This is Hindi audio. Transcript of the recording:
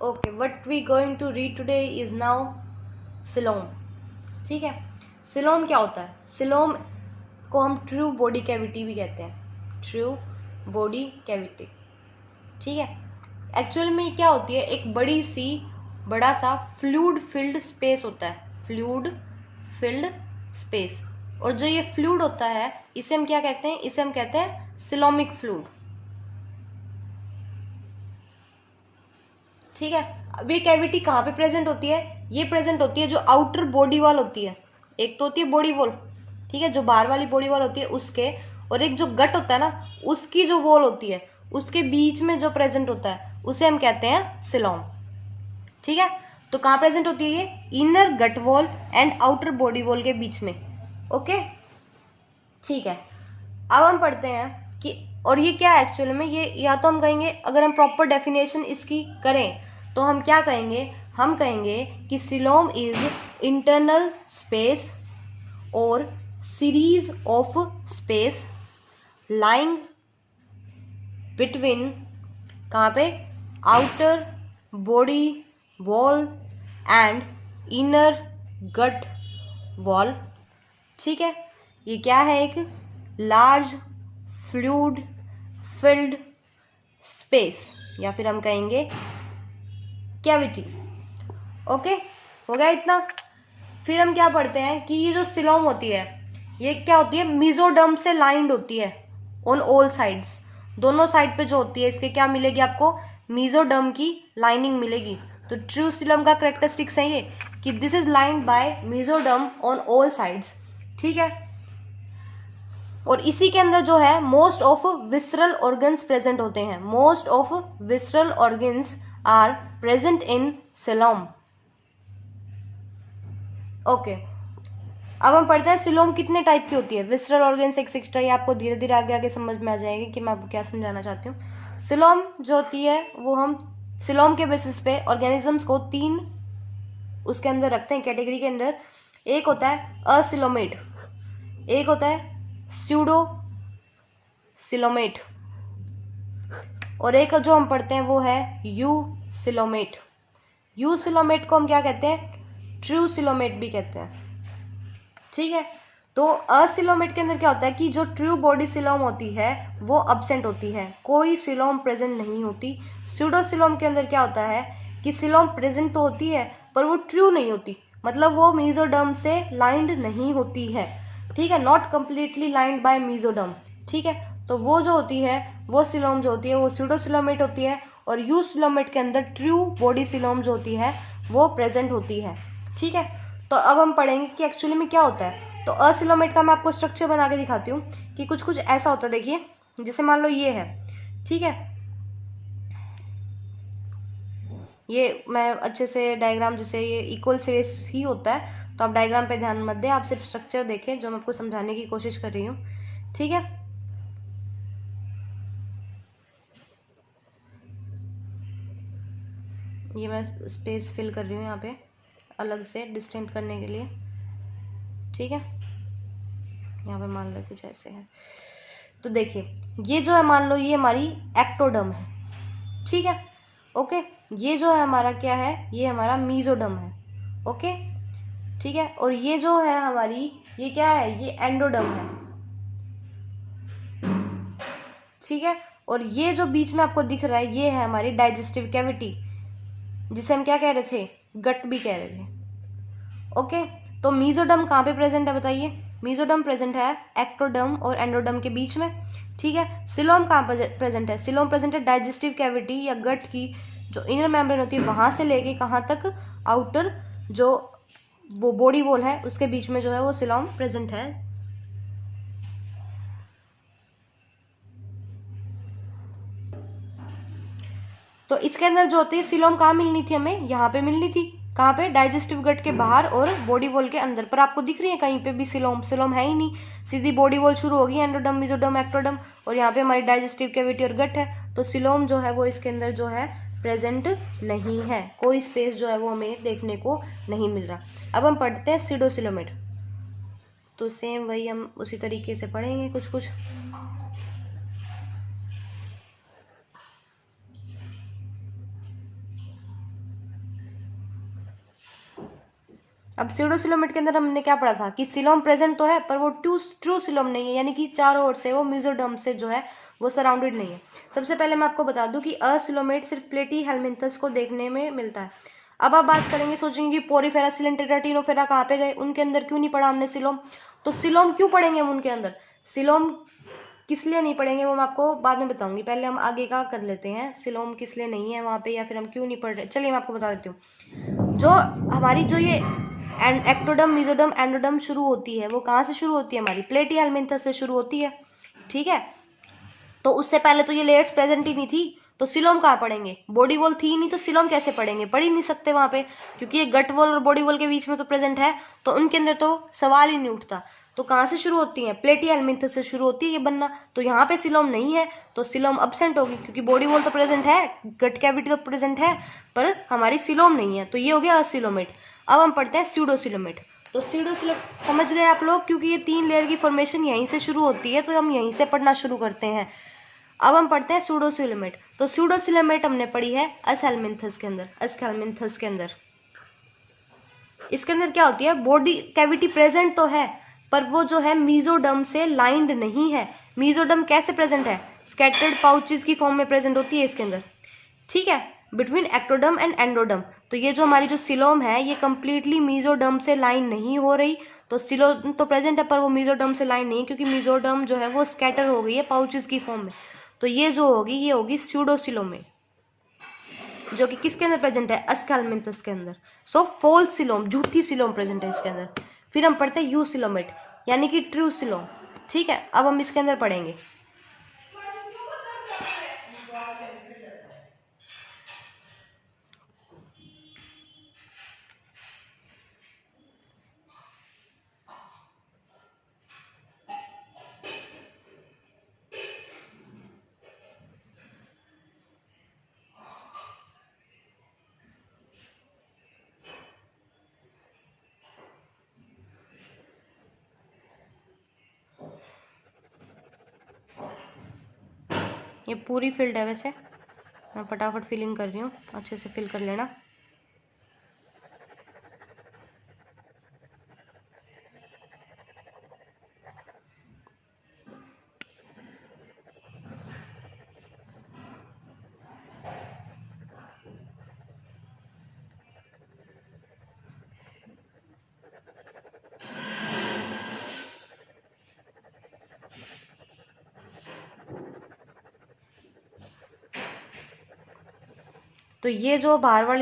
Okay, what we going to read today is now coelom. ठीक है, सिलोम क्या होता है? सिलोम को हम ट्रू बॉडी कैविटी भी कहते हैं, ट्रू बॉडी कैविटी. ठीक है, एक्चुअल में क्या होती है, एक बड़ा सा फ्लूइड फिल्ड स्पेस होता है, फ्लूइड फिल्ड स्पेस. और जो ये फ्लूइड होता है इसे हम क्या कहते हैं? इसे हम कहते हैं सिलोमिक फ्लूइड. ठीक है, अब ये कैविटी कहाँ पे प्रेजेंट होती है? ये प्रेजेंट होती है जो आउटर बॉडी वॉल होती है. एक तो होती है बॉडी वॉल, ठीक है, जो बाहर वाली बॉडी वॉल होती है उसके, और एक जो गट होता है ना उसकी जो वॉल होती है उसके बीच में जो प्रेजेंट होता है उसे हम कहते हैं सिलोम. ठीक है, तो कहाँ प्रेजेंट होती है ये? Inner gut wall and outer body wall के बीच में. ओके, ठीक है. अब हम पढ़ते हैं कि और ये क्या है एक्चुअली में. ये या तो हम कहेंगे, अगर हम प्रॉपर डेफिनेशन इसकी करें तो हम क्या कहेंगे? हम कहेंगे कि सिलोम इज इंटरनल स्पेस और series of space lying between, कहाँ पे? Outer body wall and inner gut wall. ठीक है, ये क्या है? एक लार्ज फ्लूइड फिल्ड स्पेस, या फिर हम कहेंगे कैविटी. ओके, हो गया इतना. फिर हम क्या पढ़ते हैं कि ये जो सिलोम होती है ये क्या होती है? मेसोडर्म से लाइंड होती है ऑन ऑल साइड्स. दोनों साइड पे जो होती है इसके क्या मिलेगी आपको? मेसोडर्म की लाइनिंग मिलेगी. तो ट्रू सिलोम का कैरेक्टरिस्टिक्स है ये कि this is lined by mesoderm on all sides. ठीक है, और इसी के अंदर जो है most of visceral organs present होते हैं. Most of visceral organs are present in coelom. Okay, अब हम पढ़ते हैं सिलोम कितने टाइप की होती है. विसरल ऑर्गन्स एक्सेट्रा, ये आपको धीरे धीरे आगे आगे समझ में आ जाएगी कि मैं आपको क्या समझाना चाहती हूँ. सिलोम जो होती है वो हम सिलोम के बेसिस पे ऑर्गेनिजम्स को 3 उसके अंदर रखते हैं कैटेगरी के अंदर. एक होता है असिलोमेट, एक होता है स्यूडो सिलोमेट, और एक जो हम पढ़ते हैं वो है यू सिलोमेट. यू सिलोमेट को हम क्या कहते हैं? ट्रू सिलोमेट भी कहते हैं. ठीक है, तो असिलोमेट के अंदर क्या होता है कि जो ट्रू बॉडी सिलोम होती है वो अब्सेंट होती है, कोई सिलोम प्रेजेंट नहीं होती. स्यूडो सिलोम के अंदर क्या होता है कि सिलोम प्रेजेंट तो होती है पर वो ट्रू नहीं होती, मतलब वो मेसोडर्म से लाइंड नहीं होती है. ठीक है, not completely lined by mesoderm. ठीक है, तो वो जो होती है वो सिलोम जो होती है वो स्यूडो सिलोमेट होती है, और यू सिलोमेट के अंदर ट्रू बॉडी सिलोम जो होती है वो प्रेजेंट होती है. ठीक है, तो अब हम पढ़ेंगे कि एक्चुअली में क्या होता है. तो असिलोमेट का मैं आपको स्ट्रक्चर बना के दिखाती हूँ कि कुछ कुछ ऐसा होता है. देखिए, जैसे मान लो ये है, ठीक है, ये मैं अच्छे से डायग्राम, जैसे ये इक्वल स्पेस ही होता है तो आप डायग्राम पे ध्यान मत दें, आप सिर्फ स्ट्रक्चर देखें जो मैं आपको समझाने की कोशिश कर रही हूँ. ठीक है, ये मैं स्पेस फिल कर रही हूँ यहाँ पे अलग से डिस्टिंक्ट करने के लिए. ठीक है, यहाँ पे मान लो कुछ ऐसे है. तो देखिए, ये जो है मान लो ये हमारी एक्टोडर्म है. ठीक है, ओके, ये जो है हमारा क्या है? ये हमारा मेसोडर्म है. ओके, ठीक है, और ये जो है हमारी, ये क्या है? ये एंडोडर्म है. ठीक है, और ये जो बीच में आपको दिख रहा है ये है हमारी डाइजेस्टिव कैविटी, जिसे हम क्या कह रहे थे? गट भी कह रहे थे. ओके, तो मेसोडर्म कहाँ पे प्रेजेंट है बताइए? मेसोडर्म प्रेजेंट है एक्टोडर्म और एंडोडर्म के बीच में. ठीक है, सिलोम कहाँ प्रेजेंट है? सिलोम प्रेजेंट है डाइजेस्टिव कैविटी या गट की जो इनर मेम्ब्रेन होती है वहां से लेके कहाँ तक? आउटर जो वो बॉडी वॉल है उसके बीच में जो है वो सिलोम प्रेजेंट है. तो इसके अंदर जो होती है सिलोम कहाँ मिलनी थी हमें? यहाँ पे मिलनी थी. कहाँ पे? डाइजेस्टिव गट के बाहर और बॉडी वॉल के अंदर. पर आपको दिख रही है कहीं पे भी सिलोम? सिलोम है ही नहीं. सीधी बॉडी वॉल शुरू होगी, एंडोडर्म, मेसोडर्म, एक्टोडर्म, और यहाँ पे हमारी डाइजेस्टिव कैविटी और गट है. तो सिलोम जो है वो इसके अंदर जो है प्रेजेंट नहीं है, कोई स्पेस जो है वो हमें देखने को नहीं मिल रहा. अब हम पढ़ते हैं सीडोसिलोमेट. तो सेम वही हम उसी तरीके से पढ़ेंगे कुछ कुछ. अब स्यूडोसिलोमेट के अंदर हमने क्या पढ़ा था कि सिलोम प्रेजेंट तो है पर वो ट्रू सिलोम नहीं है, यानी कि चारों ओर से वो मेसोडर्म से जो है वो सराउंडेड नहीं है। सबसे पहले मैं आपको बता दूं कि असिलोमेट सिर्फ प्लेटी हेलमिंथस को देखने में मिलता है। अब आप बात करेंगे, सोचेंगे कि पोरीफेरा, सिलेंट्रेटा, टिनोफेरा कहाँ पे गए, उनके अंदर क्यों नहीं पढ़ा हमने सिलोम। तो सिलोम क्यों पढ़ेंगे हम उनके अंदर, सिलोम किस लिए नहीं पढ़ेंगे वो मैं आपको बाद में बताऊंगी। पहले हम आगे का कर लेते हैं, सिलोम किस लिए नहीं है वहाँ पे या फिर हम क्यों नहीं पढ़ रहे। चलिए मैं आपको बता देती हूँ। जो हमारी जो ये एक्टोडम, मेसोडर्म, एंडोडर्म शुरू होती है वो कहाँ से शुरू होती है, हमारी प्लेटी हेलमिंथस से शुरू होती है। ठीक है, तो उससे पहले तो ये लेयर्स प्रेजेंट ही नहीं थी, तो सिलोम कहाँ पढ़ेंगे, बॉडी वॉल थी नहीं तो सिलोम कैसे पढ़ेंगे, पढ़ ही नहीं सकते वहां पे, क्योंकि ये गट वॉल और बॉडी वॉल के बीच में तो प्रेजेंट है, तो उनके अंदर तो सवाल ही नहीं उठता। तो कहाँ से शुरू होती है, प्लेटी हेलमिंथस से शुरू होती है ये बनना, तो यहाँ पे सिलोम नहीं है तो सिलोम अब्सेंट होगी, क्योंकि बॉडी वॉल तो प्रेजेंट है, गट कैविटी तो प्रेजेंट है, पर हमारी सिलोम नहीं है, तो ये हो गया असिलोमेट। अब हम पढ़ते हैं स्यूडोसिलोमेट। तो स्यूडोसिलोमेट समझ गए आप लोग, क्योंकि ये 3 लेयर की फॉर्मेशन यहीं से शुरू होती है, तो हम यहीं से पढ़ना शुरू करते हैं। अब हम पढ़ते हैं स्यूडोसिलोमेट। तो स्यूडोसिलोमेट हमने पढ़ी है असहेलमिंथस के अंदर, असहेलमिंथस के अंदर इसके अंदर क्या होती है, बॉडी कैविटी प्रेजेंट तो है पर वो जो है मेसोडर्म से लाइंड नहीं है। मेसोडर्म कैसे प्रेजेंट है, स्कैटर्ड पाउचेस की फॉर्म में प्रेजेंट होती है इसके अंदर। ठीक है, बिटवीन एक्टोडर्म एंड एंडोडर्म। तो ये जो हमारी जो सिलोम है ये कंप्लीटली मेसोडर्म से लाइन नहीं हो रही, तो सिलोम तो प्रेजेंट है पर वो मेसोडर्म से लाइन नहीं, क्योंकि मेसोडर्म जो है वो स्कैटर हो गई है पाउचेस की फॉर्म में। तो ये जो होगी ये होगी स्यूडोसिलोमे, जो कि किसके अंदर प्रेजेंट है, अस्कैलमिंथस के अंदर। सो फॉल्स सिलोम, झूठी सिलोम प्रेजेंट है इसके अंदर। फिर हम पढ़ते हैं यूसिलोमेट, यानी कि ट्रू सिलोम। ठीक है, अब हम इसके अंदर पढ़ेंगे। ये पूरी फील्ड है, वैसे मैं फटाफट फिलिंग कर रही हूँ, अच्छे से फिल कर लेना। तो ये जो बाहर वाली